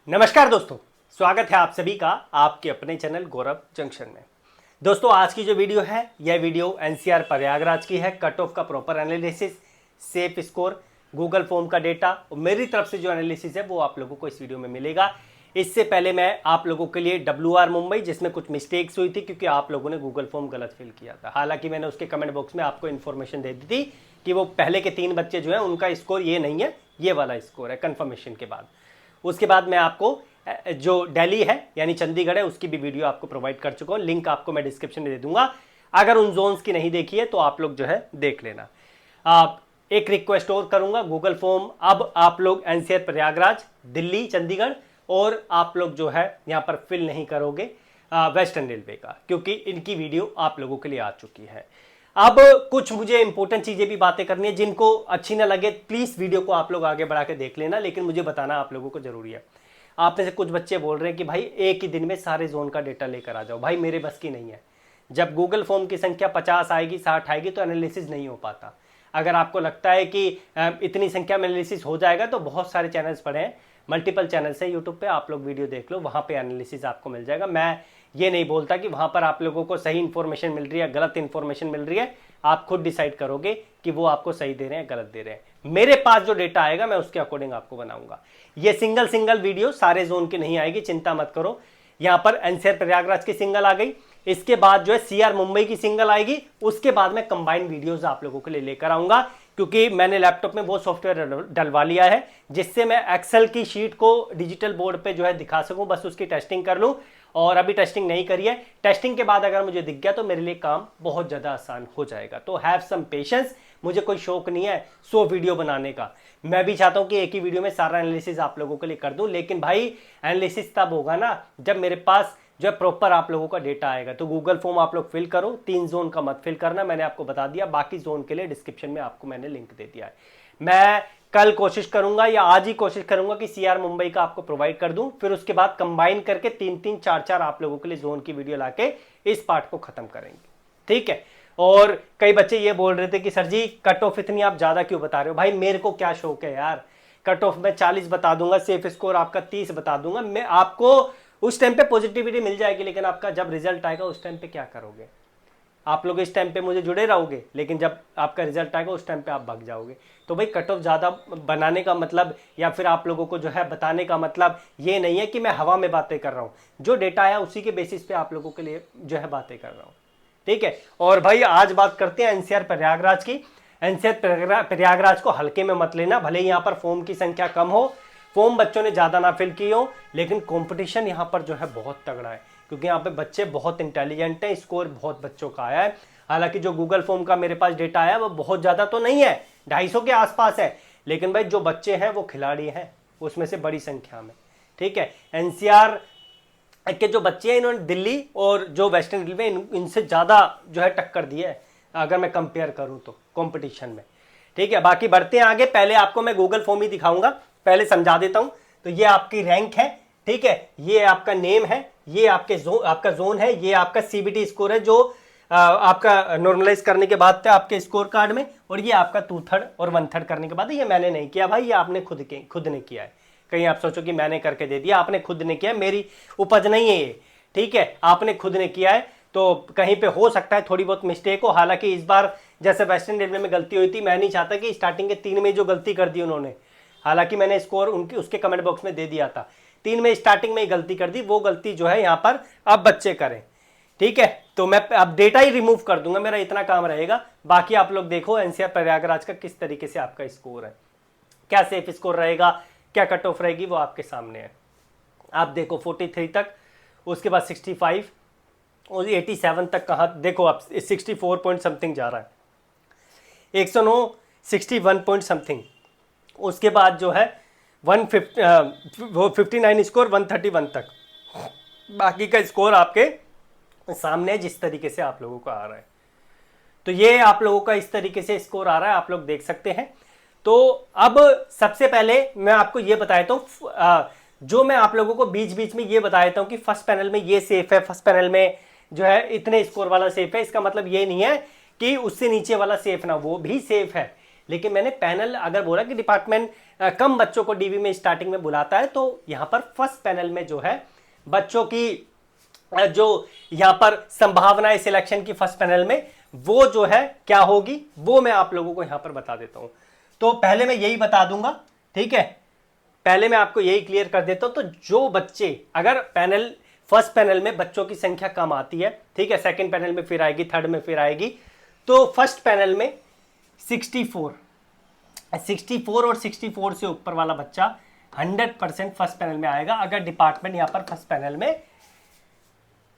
नमस्कार दोस्तों, स्वागत है आप सभी का आपके अपने चैनल गौरव जंक्शन में। दोस्तों, आज की जो वीडियो है यह वीडियो एनसीआर प्रयागराज की है। कट ऑफ का proper analysis, safe score, Google form का डेटा और मेरी तरफ से जो एनालिसिस है वो आप लोगों को इस वीडियो में मिलेगा। इससे पहले मैं आप लोगों के लिए WR मुंबई, जिसमें कुछ मिस्टेक्स हुई थी क्योंकि आप लोगों ने गूगल फॉर्म गलत फिल किया था। हालांकि मैंने उसके कमेंट बॉक्स में आपको इन्फॉर्मेशन दे दी थी कि वो पहले के 3 बच्चे जो है उनका स्कोर ये नहीं है, ये वाला स्कोर है कंफर्मेशन के बाद। उसके बाद मैं आपको जो दिल्ली है यानी चंडीगढ़ है उसकी भी वीडियो आपको प्रोवाइड कर चुका हूं। लिंक आपको मैं डिस्क्रिप्शन में दे दूंगा। अगर उन जोन्स की नहीं देखी है तो आप लोग जो है देख लेना। आप एक रिक्वेस्ट और करूंगा, गूगल फॉर्म अब आप लोग एनसीआर प्रयागराज, दिल्ली, चंडीगढ़ और आप लोग जो है यहां पर फिल नहीं करोगे वेस्टर्न रेलवे का, क्योंकि इनकी वीडियो आप लोगों के लिए आ चुकी है। अब कुछ मुझे इंपॉर्टेंट चीजें भी बातें करनी है, जिनको अच्छी ना लगे प्लीज वीडियो को आप लोग आगे बढ़ा के देख लेना, लेकिन मुझे बताना आप लोगों को जरूरी है। आप में से कुछ बच्चे बोल रहे हैं कि भाई एक ही दिन में सारे जोन का डेटा लेकर आ जाओ। भाई मेरे बस की नहीं है। जब गूगल फॉर्म की संख्या 50 आएगी, 60 आएगी तो एनालिसिस नहीं हो पाता। अगर आपको लगता है कि इतनी संख्या में एनालिसिस हो जाएगा तो बहुत सारे चैनल्स पड़े हैं, मल्टीपल चैनल्स है यूट्यूब पे, आप लोग वीडियो देख लो, वहां पे एनालिसिस आपको मिल जाएगा। मैं ये नहीं बोलता कि वहां पर आप लोगों को सही इंफॉर्मेशन मिल रही है, गलत इंफॉर्मेशन मिल रही है। आप खुद डिसाइड करोगे कि वो आपको सही दे रहे हैं, गलत दे रहे हैं। मेरे पास जो डेटा आएगा मैं उसके अकॉर्डिंग आपको बनाऊंगा। ये सिंगल वीडियो सारे जोन की नहीं आएगी, चिंता मत करो। यहां पर एनसीआर प्रयागराज की सिंगल आ गई, इसके बाद जो है सीआर मुंबई की सिंगल आएगी, उसके बाद मैं कंबाइंड वीडियोस आप लोगों के लिए लेकर आऊंगा, क्योंकि मैंने लैपटॉप में वो सॉफ्टवेयर डलवा लिया है जिससे मैं एक्सेल की शीट को डिजिटल बोर्ड पे जो है दिखा सकूं। बस उसकी टेस्टिंग कर लूं, और अभी टेस्टिंग नहीं करी है। टेस्टिंग के बाद अगर मुझे दिख गया तो मेरे लिए काम बहुत ज्यादा आसान हो जाएगा। तो हैव सम पेशेंस। मुझे कोई शौक नहीं है 100 वीडियो बनाने का। मैं भी चाहता हूं कि एक ही वीडियो में सारा एनालिसिस आप लोगों के लिए कर दूं, लेकिन भाई एनालिसिस तब होगा ना जब मेरे पास जो है प्रॉपर आप लोगों का डेटा आएगा। तो गूगल फॉर्म आप लोग फिल करो, 3 जोन का मत फिल करना, मैंने आपको बता दिया। बाकी जोन के लिए डिस्क्रिप्शन में आपको मैंने लिंक दे दिया है। मैं कल कोशिश करूंगा या आज ही कोशिश करूंगा कि सीआर मुंबई का आपको प्रोवाइड कर दूं, फिर उसके बाद कंबाइन करके 3-3, 4-4 आप लोगों के लिए जोन की वीडियो लाके इस पार्ट को खत्म करेंगे। ठीक है। और कई बच्चे ये बोल रहे थे कि सर जी कट ऑफ इतनी आप ज्यादा क्यों बता रहे हो। भाई मेरे को क्या शौक है यार, कट ऑफ में 40 बता दूंगा, सेफ स्कोर आपका 30 बता दूंगा। मैं आपको उस टाइम पे पॉजिटिविटी मिल जाएगी, लेकिन आपका जब रिजल्ट आएगा उस टाइम पे क्या करोगे। आप लोग इस टाइम पे मुझे जुड़े रहोगे, लेकिन जब आपका रिजल्ट आएगा उस टाइम पे आप भाग जाओगे। तो भाई कट ऑफ ज्यादा बनाने का मतलब या फिर आप लोगों को जो है बताने का मतलब ये नहीं है कि मैं हवा में बातें कर रहा हूं। जो डेटा आया उसी के बेसिस पे आप लोगों के लिए जो है बातें कर रहा हूं। ठीक है। और भाई आज बात करते हैं एनसीआर प्रयागराज की। एनसीआर प्रयागराज को हल्के में मत लेना, भले ही यहाँ पर फॉर्म की संख्या कम हो, फॉर्म बच्चों ने ज्यादा ना फिल की हो, लेकिन कंपटीशन यहाँ पर जो है बहुत तगड़ा है, क्योंकि यहाँ पे बच्चे बहुत इंटेलिजेंट हैं। स्कोर बहुत बच्चों का आया है। हालांकि जो गूगल फॉर्म का मेरे पास डेटा आया वो बहुत ज्यादा तो नहीं है, 250 के आसपास है, लेकिन भाई जो बच्चे हैं वो खिलाड़ी हैं उसमें से बड़ी संख्या में। ठीक है। एनसीआर के जो बच्चे हैं इन्होंने दिल्ली और जो वेस्टर्न रेलवे इनसे ज्यादा जो है टक्कर दी है, अगर मैं कंपेयर करूं तो कंपटीशन में। ठीक है। बाकी बढ़ते हैं आगे। पहले आपको मैं गूगल फॉर्म ही दिखाऊंगा, पहले समझा देता हूं। तो ये आपकी रैंक है, ठीक है, ये आपका नेम है, ये आपका जोन है, ये आपका सीबीटी स्कोर है जो आपका नॉर्मलाइज करने के बाद थे आपके स्कोर कार्ड में, और ये आपका 2/3 और 1/3 करने के बाद। ये मैंने नहीं किया भाई, ये आपने खुद ने किया है। कहीं आप सोचो कि मैंने करके दे दिया, आपने खुद ने किया, मेरी उपज नहीं है ये। ठीक है, आपने खुद ने किया है, तो कहीं पे हो सकता है थोड़ी बहुत मिस्टेक हो। हालांकि इस बार जैसे वेस्टर्न रेलवे में गलती हुई थी, मैं नहीं चाहता कि स्टार्टिंग के 3 में जो गलती कर दी उन्होंने, हालांकि मैंने स्कोर उसके कमेंट बॉक्स में दे दिया था, 3 में स्टार्टिंग में ही गलती कर दी, वो गलती जो है यहाँ पर अब बच्चे करें। ठीक है। तो मैं अब डेटा ही रिमूव कर दूंगा, मेरा इतना काम रहेगा। बाकी आप लोग देखो एनसीआर प्रयागराज का किस तरीके से आपका स्कोर है, क्या सेफ स्कोर रहेगा, क्या कट ऑफ रहेगी, वो आपके सामने है। आप देखो 43 तक, उसके बाद 65 और 87 तक कहा देखो आप, 64 पॉइंट समथिंग जा रहा है, 109, 61 पॉइंट समथिंग। उसके बाद जो है 59 स्कोर 131 तक। बाकी का स्कोर आपके सामने है जिस तरीके से आप लोगों का आ रहा है। तो ये आप लोगों का इस तरीके से स्कोर आ रहा है, आप लोग देख सकते हैं। तो अब सबसे पहले मैं आपको ये बता देता हूँ, जो मैं आप लोगों को बीच बीच में ये बता देता हूँ कि फर्स्ट पैनल में ये सेफ है, फर्स्ट पैनल में जो है इतने स्कोर वाला सेफ है। इसका मतलब ये नहीं है कि उससे नीचे वाला सेफ ना, वो भी सेफ है। लेकिन मैंने पैनल अगर बोला कि डिपार्टमेंट कम बच्चों को डीवी में स्टार्टिंग में बुलाता है, तो यहाँ पर फर्स्ट पैनल में जो है बच्चों की जो यहाँ पर संभावनाएं सिलेक्शन की फर्स्ट पैनल में वो जो है क्या होगी, वो मैं आप लोगों को यहाँ पर बता देता हूँ। तो पहले मैं यही बता दूंगा, ठीक है, पहले मैं आपको यही क्लियर कर देता हूँ। तो जो बच्चे अगर फर्स्ट पैनल में बच्चों की संख्या कम आती है, ठीक है, सेकंड पैनल में फिर आएगी, थर्ड में फिर आएगी, तो फर्स्ट पैनल में 64 और 64 से ऊपर वाला बच्चा 100% फर्स्ट पैनल में आएगा। अगर डिपार्टमेंट यहां पर फर्स्ट पैनल में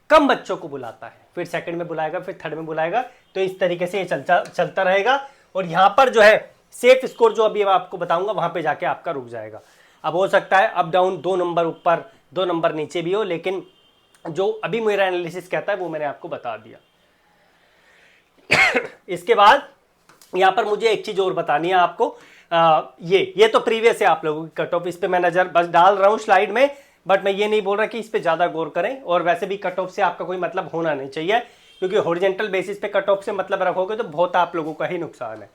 कम बच्चों को बुलाता है, फिर सेकंड में बुलाएगा, फिर थर्ड में बुलाएगा, तो इस तरीके से ये चलता रहेगा। और यहां पर जो है सेफ स्कोर जो अभी मैं आपको बताऊंगा वहां पे जाके आपका रुक जाएगा। अब हो सकता है अप डाउन 2 नंबर ऊपर 2 नंबर नीचे भी हो, लेकिन जो अभी मेरा एनालिसिस कहता है वो मैंने आपको बता दिया। इसके बाद यहां पर मुझे एक चीज और बतानी है आपको, ये तो प्रीवियस है आप लोगों की कट ऑफ, इस पे मैं नजर बस डाल रहा हूं स्लाइड में, बट मैं ये नहीं बोल रहा कि इस पे ज्यादा गौर करें। और वैसे भी कट ऑफ से आपका कोई मतलब होना नहीं चाहिए, क्योंकि हॉरिजॉन्टल बेसिस पे कट ऑफ से मतलब रखोगे तो बहुत आप लोगों का ही नुकसान है।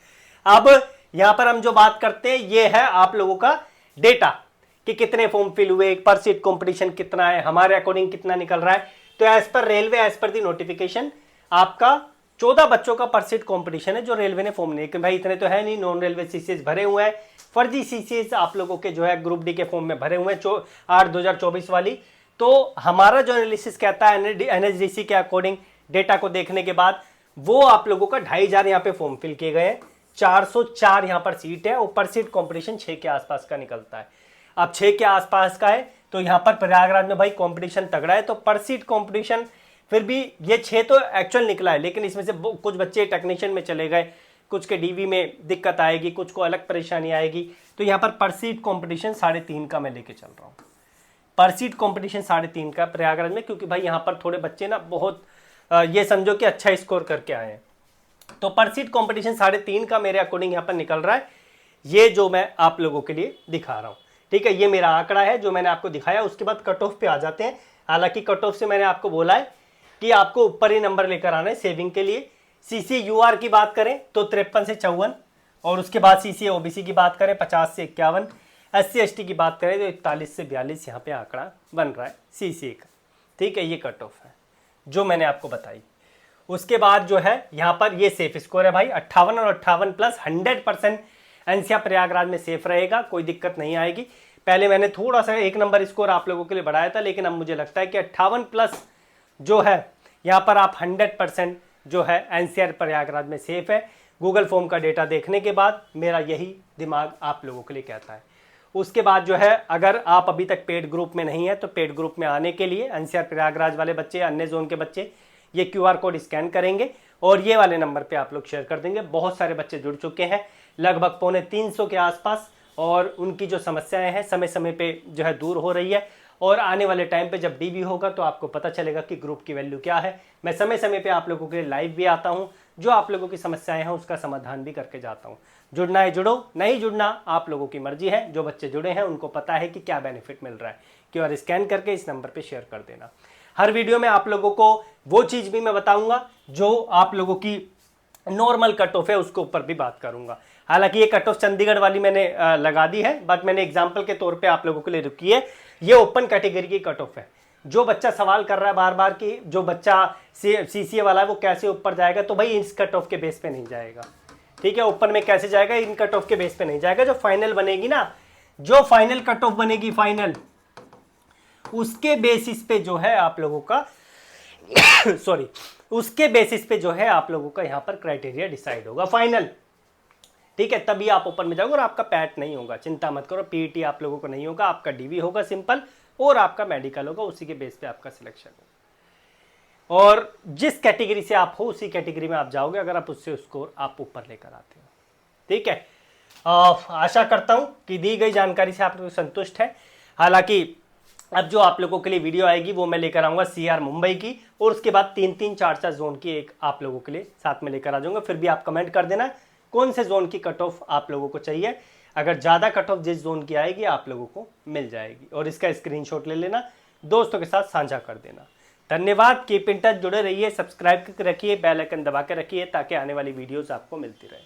अब यहां पर हम जो बात करते हैं ये है आप लोगों का डेटा कि कितने फॉर्म फिल हुए, पर सीट कंपटीशन कितना है, हमारे अकॉर्डिंग कितना निकल रहा है। तो as per railway, as per दी नोटिफिकेशन आपका 14 बच्चों का पर सीट कंपटीशन है जो रेलवे ने फॉर्म नहीं, कि भाई इतने तो है नहीं, नॉन रेलवे सीसीएस भरे हुए हैं, फर्जी सीसीएस आप लोगों के जो है ग्रुप डी के फॉर्म में भरे हुए हैं 8/2024 वाली। तो हमारा जो एनालिसिस कहता है एनएचडीसी के अकॉर्डिंग डेटा को देखने के बाद वो आप लोगों का 2500 यहाँ पे फॉर्म फिल किए गए हैं, 404 यहाँ पर सीट है, और पर सीट कॉम्पिटिशन 6 के आसपास का निकलता है। अब 6 के आसपास का है तो यहाँ पर प्रयागराज में भाई कंपटीशन तगड़ा है, तो पर सीट कंपटीशन फिर भी ये 6 तो एक्चुअल निकला है, लेकिन इसमें से कुछ बच्चे टेक्नीशियन में चले गए, कुछ के डीवी में दिक्कत आएगी, कुछ को अलग परेशानी आएगी। तो यहाँ पर सीट कंपटीशन 3.5 का मैं लेके चल रहा हूँ, पर सीट कंपटीशन 3.5 का प्रयागराज में, क्योंकि भाई यहाँ पर थोड़े बच्चे ना बहुत ये समझो कि अच्छा स्कोर करके आए हैं। तो पर सीट कंपटीशन 3.5 का मेरे अकॉर्डिंग यहाँ पर निकल रहा है, ये जो मैं आप लोगों के लिए दिखा रहा हूँ, ठीक है, ये मेरा आंकड़ा है जो मैंने आपको दिखाया। उसके बाद कट ऑफ पे आ जाते हैं। हालांकि कट ऑफ से मैंने आपको बोला है कि आपको ऊपर ही नंबर लेकर आना है सेविंग के लिए। CCUR की बात करें तो 53 से 54, और उसके बाद CCA OBC की बात करें 50 से 51, SC ST की बात करें तो 41 से 42 यहाँ पे आंकड़ा बन रहा है CCA का, ठीक है, ये कट ऑफ है जो मैंने आपको बताई। उसके बाद जो है यहाँ पर ये सेफ स्कोर है भाई 58 और 58 प्लस 100% एनसीआर प्रयागराज में सेफ रहेगा, कोई दिक्कत नहीं आएगी। पहले मैंने थोड़ा सा 1 नंबर स्कोर आप लोगों के लिए बढ़ाया था, लेकिन अब मुझे लगता है कि 58 प्लस जो है यहाँ पर आप 100% जो है एनसीआर प्रयागराज में सेफ है। गूगल फॉर्म का डेटा देखने के बाद मेरा यही दिमाग आप लोगों के लिए कहता है। उसके बाद जो है अगर आप अभी तक पेड ग्रुप में नहीं है तो पेड ग्रुप में आने के लिए एनसीआर प्रयागराज वाले बच्चे, अन्य जोन के बच्चे ये QR कोड स्कैन करेंगे और ये वाले नंबर पे आप लोग शेयर कर देंगे। बहुत सारे बच्चे जुड़ चुके हैं, लगभग 350 के आसपास, और उनकी जो समस्याएं हैं समय समय पे जो है दूर हो रही है। और आने वाले टाइम पे जब डीवी होगा तो आपको पता चलेगा कि ग्रुप की वैल्यू क्या है। मैं समय समय पे आप लोगों के लिए लाइव भी आता हूं, जो आप लोगों की समस्याएं हैं उसका समाधान भी करके जाता हूं। जुड़ना है जुड़ो, नहीं जुड़ना आप लोगों की मर्जी है। जो बच्चे जुड़े हैं उनको पता है कि क्या बेनिफिट मिल रहा है। QR स्कैन करके इस नंबर पे शेयर कर देना। हर वीडियो में आप लोगों को वो चीज भी मैं बताऊंगा जो आप लोगों की नॉर्मल कट ऑफ है, उसके ऊपर भी बात करूंगा। हालांकि ये कट ऑफ चंडीगढ़ वाली मैंने लगा दी है, बट मैंने एग्जांपल के तौर पे आप लोगों के लिए रुकी है। ये ओपन कैटेगरी की कट ऑफ है। जो बच्चा सवाल कर रहा है बार बार कि जो बच्चा CCA वाला है वो कैसे ऊपर जाएगा, तो भाई इस कट ऑफ के बेस पे नहीं जाएगा, ठीक है। ऊपर में कैसे जाएगा, इन कट ऑफ के बेस पे नहीं जाएगा। जो फाइनल बनेगी ना, जो फाइनल कट ऑफ बनेगी फाइनल, उसके बेसिस पे जो है आप लोगों का सॉरी उसके बेसिस पे जो है आप लोगों का यहाँ पर क्राइटेरिया डिसाइड होगा फाइनल, ठीक है। तभी आप ऊपर में जाओगे और आपका पैट नहीं होगा, चिंता मत करो। PET आप लोगों को नहीं होगा, आपका DV होगा सिंपल, और आपका मेडिकल होगा, उसी के बेस पे आपका सिलेक्शन होगा। और जिस कैटेगरी से आप हो उसी कैटेगरी में आप जाओगे अगर आप उससे स्कोर आप ऊपर लेकर आते हो, ठीक है। आशा करता हूं कि दी गई जानकारी से आप लोग संतुष्ट है। हालांकि अब जो आप लोगों के लिए वीडियो आएगी वो मैं लेकर आऊंगा CR मुंबई की, और उसके बाद 3-3 4-4 जोन की एक आप लोगों के लिए साथ में लेकर आ जाऊंगा। फिर भी आप कमेंट कर देना कौन से जोन की कट ऑफ आप लोगों को चाहिए। अगर ज़्यादा कट ऑफ जिस जोन की आएगी आप लोगों को मिल जाएगी, और इसका स्क्रीनशॉट ले लेना, दोस्तों के साथ साझा कर देना। धन्यवाद। कीप इन टच, जुड़े रहिए, सब्सक्राइब करके रखिए, बेल आइकन दबा के रखिए ताकि आने वाली वीडियोस आपको मिलती रहे।